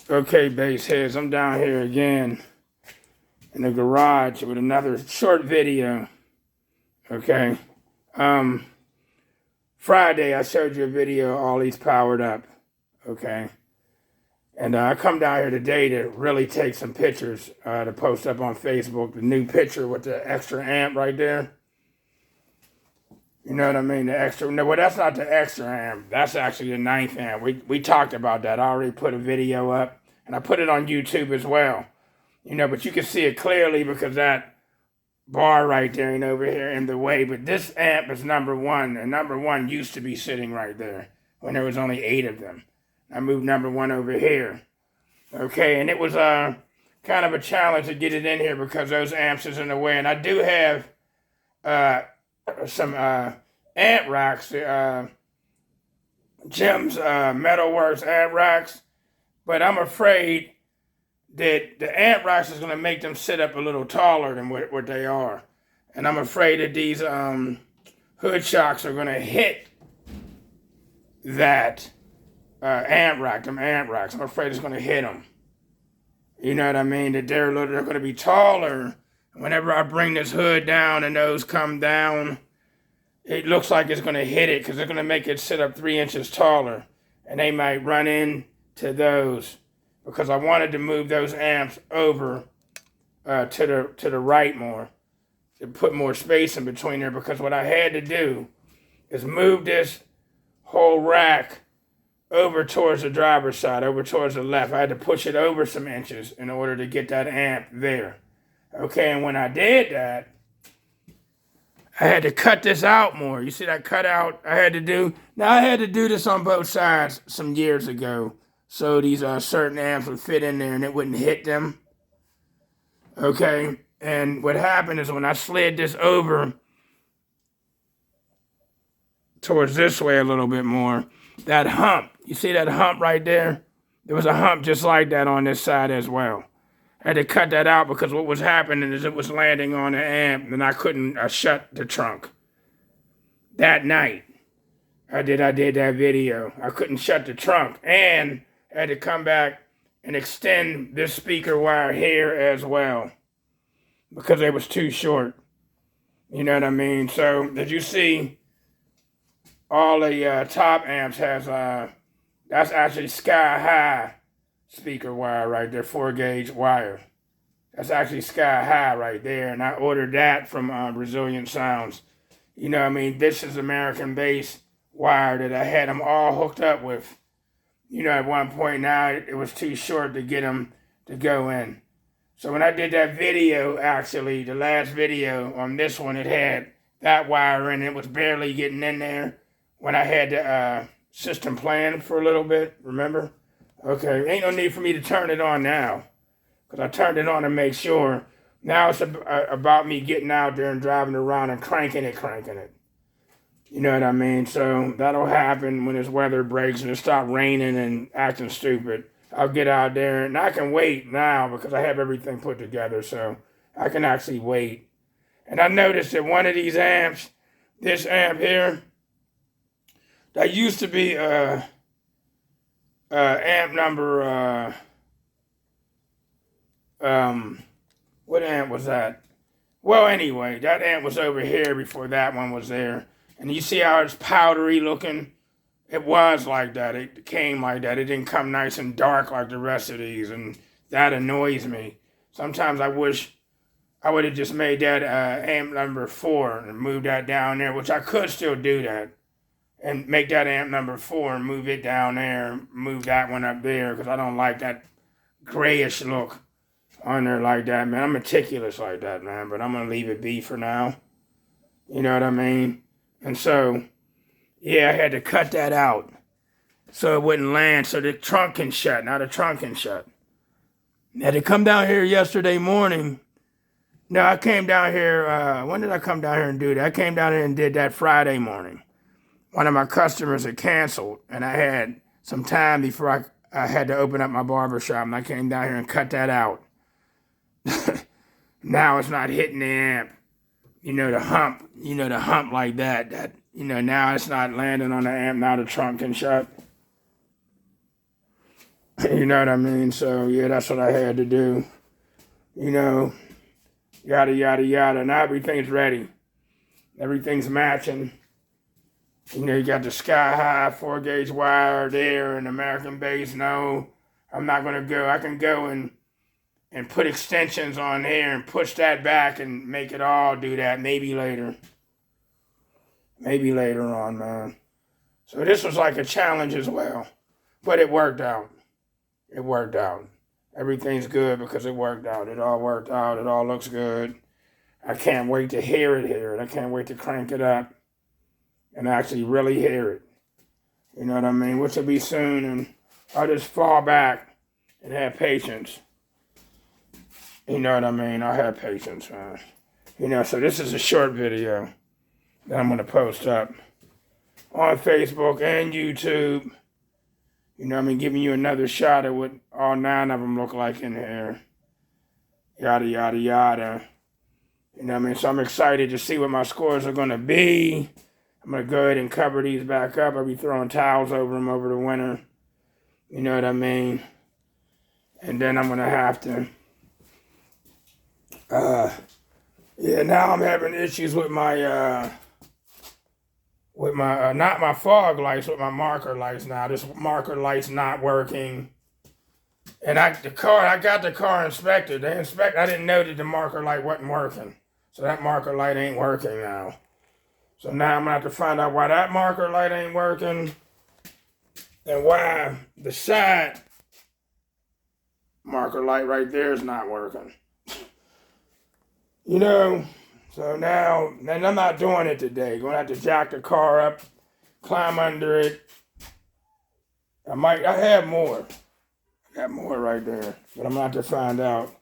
Okay, bass heads, I'm down here again in the garage with another short video. Okay. Um, Friday I showed you a video, all these powered up. Okay. And I come down here today to really take some pictures to post up on Facebook. The new picture with the extra amp right there. You know what I mean? The extra. No, well, that's not the extra amp. That's actually the 9th amp. We talked about that. I already put a video up, and I put it on YouTube as well. You know, but you can see it clearly because that bar right there ain't over here in the way. But this amp is number one, and number one used to be sitting right there when there was only 8 of them. I moved number one over here. Okay, and it was kind of a challenge to get it in here because those amps is in the way. And I do have some amp racks, Jim's Metalworks amp racks, but I'm afraid that the amp racks is going to make them sit up a little taller than what they are. And I'm afraid that these hood shocks are going to hit that amp rack, them amp racks. I'm afraid it's going to hit them. You know what I mean? That they're going to be taller. Whenever I bring this hood down and those come down, it looks like it's going to hit it because they're going to make it sit up 3 inches taller. And they might run into those because I wanted to move those amps over to the right more, to put more space in between there, because what I had to do is move this whole rack over towards the driver's side, over towards the left. I had to push it over some inches in order to get that amp there. Okay, and when I did that, I had to cut this out more. You see that cutout I had to do? Now, I had to do this on both sides some years ago, so these certain amps would fit in there and it wouldn't hit them. Okay, and what happened is when I slid this over towards this way a little bit more, that hump, you see that hump right there? There was a hump just like that on this side as well. I had to cut that out because what was happening is it was landing on the amp and I couldn't shut the trunk. That night, I did that video. I couldn't shut the trunk, and I had to come back and extend this speaker wire here as well because it was too short. You know what I mean? So, did you see all the top amps has, that's actually sky high speaker wire right there, 4-gauge wire. That's actually sky high right there, and I ordered that from Resilient Sounds. You know what I mean? This is American Bass wire that I had them all hooked up with. You know, at one point now, it was too short to get them to go in. So when I did that video, actually, the last video on this one, it had that wire in. It was barely getting in there when I had the system planned for a little bit, remember? Okay, ain't no need for me to turn it on now, because I turned it on to make sure. Now it's about me getting out there and driving around and cranking it. You know what I mean? So that'll happen when this weather breaks and it stops raining and acting stupid. I'll get out there, and I can wait now because I have everything put together, so I can actually wait. And I noticed that one of these amps, this amp here, that used to be amp number, what amp was that? Well, anyway, that amp was over here before that one was there. And you see how it's powdery looking? It was like that. It came like that. It didn't come nice and dark like the rest of these, and that annoys me. Sometimes I wish I would have just made that amp number 4 and moved that down there, which I could still do that. And make that amp number 4 and move it down there, move that one up there, because I don't like that grayish look on there like that, man. I'm meticulous like that, man, but I'm going to leave it be for now. You know what I mean? And so, yeah, I had to cut that out so it wouldn't land, so the trunk can shut. Now the trunk can shut. I had to come down here yesterday morning. No, I came down here, when did I come down here and do that? I came down here and did that Friday morning. One of my customers had canceled, and I had some time before I had to open up my barber shop, and I came down here and cut that out. Now it's not hitting the amp. You know, the hump like that, now it's not landing on the amp. Now the trunk can shut. You know what I mean? So, yeah, that's what I had to do. You know, yada, yada, yada. Now everything's ready. Everything's matching. You know, you got the sky high 4-gauge wire there and American base. No, I'm not going to go. I can go and put extensions on there and push that back and make it all do that. Maybe later. Maybe later on, man. So this was like a challenge as well. But it worked out. It worked out. Everything's good because it worked out. It all worked out. It all looks good. I can't wait to hear it. I can't wait to crank it up and actually really hear it. You know what I mean? Which will be soon, and I'll just fall back and have patience. You know what I mean? I'll have patience, man. You know, so this is a short video that I'm going to post up on Facebook and YouTube. You know what I mean? Giving you another shot at what all 9 of them look like in here. Yada, yada, yada. You know what I mean? So I'm excited to see what my scores are going to be. I'm going to go ahead and cover these back up. I'll be throwing towels over them over the winter. You know what I mean? And then I'm going to have to... yeah, now I'm having issues with my... not my fog lights, with my marker lights now. This marker light's not working. And I got the car inspected. I didn't know that the marker light wasn't working. So that marker light ain't working now. So now I'm going to have to find out why that marker light ain't working and why the side marker light right there is not working. You know, so now, and I'm not doing it today. Going to have to jack the car up, climb under it. I have more. I got more right there. But I'm going to have to find out,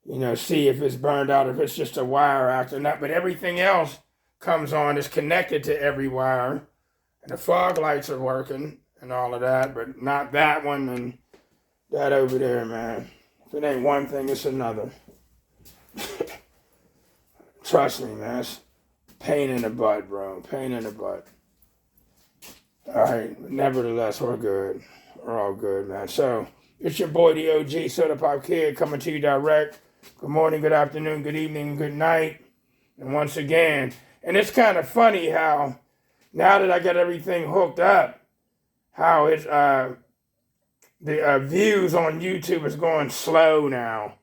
you know, see if it's burned out, if it's just a wire acting up. But everything else comes on, is connected to every wire. And the fog lights are working and all of that, but not that one and that over there, man. If it ain't one thing, it's another. Trust me, man. It's pain in the butt, bro. Pain in the butt. All right. Nevertheless, we're good. We're all good, man. So, it's your boy, the OG Soda Pop Kid, coming to you direct. Good morning, good afternoon, good evening, good night. And once again, and it's kind of funny how, now that I got everything hooked up, how it's, the views on YouTube is going slow now.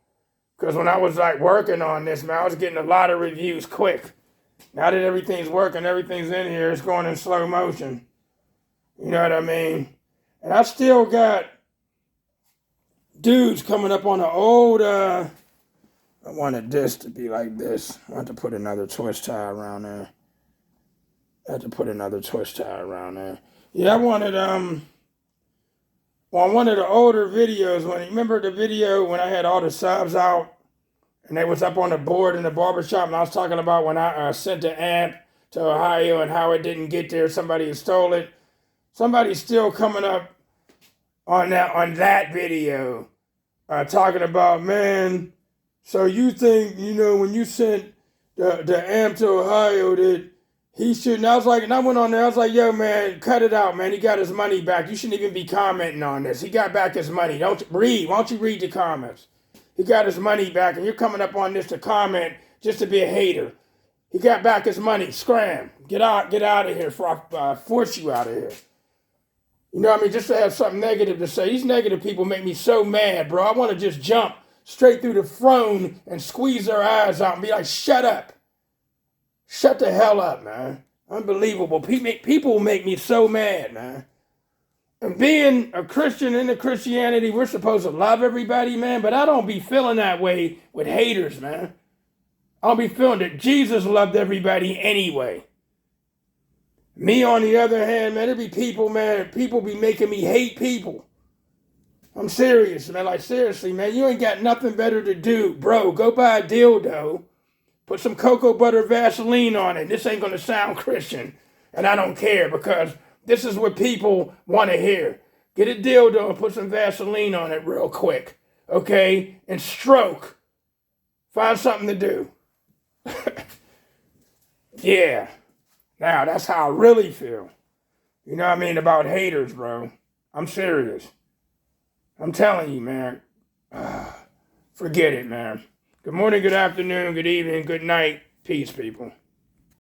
Because when I was like working on this, man, I was getting a lot of reviews quick. Now that everything's working, everything's in here, it's going in slow motion. You know what I mean? And I still got dudes coming up on the old, I wanted this to be like this. I had to put another twist tie around there. Yeah, I wanted, on one of the older videos, remember the video when I had all the subs out and they was up on the board in the barbershop, and I was talking about when I sent the amp to Ohio and how it didn't get there, somebody stole it. Somebody's still coming up on that video talking about, man, so you think, you know, when you sent the amp to Ohio that he shouldn't. I was like, and I went on there, I was like, yo, man, cut it out, man. He got his money back. You shouldn't even be commenting on this. He got back his money. Why don't you read the comments? He got his money back, and you're coming up on this to comment just to be a hater. He got back his money. Scram. Get out of here before I force you out of here. You know what I mean? Just to have something negative to say. These negative people make me so mad, bro. I want to just jump straight through the throne and squeeze their eyes out and be like, shut up. Shut the hell up, man. Unbelievable. People make me so mad, man. And being a Christian into Christianity, we're supposed to love everybody, man, but I don't be feeling that way with haters, man. I don't be feeling that Jesus loved everybody anyway. Me, on the other hand, man, there be people, man, people be making me hate people. I'm serious, man. Like, seriously, man, you ain't got nothing better to do. Bro, go buy a dildo. Put some cocoa butter Vaseline on it. This ain't going to sound Christian. And I don't care, because this is what people want to hear. Get a dildo and put some Vaseline on it real quick. Okay? And stroke. Find something to do. Yeah. Now, that's how I really feel. You know what I mean? About haters, bro. I'm serious. I'm telling you, man. Forget it, man. Good morning, good afternoon, good evening, good night. Peace, people.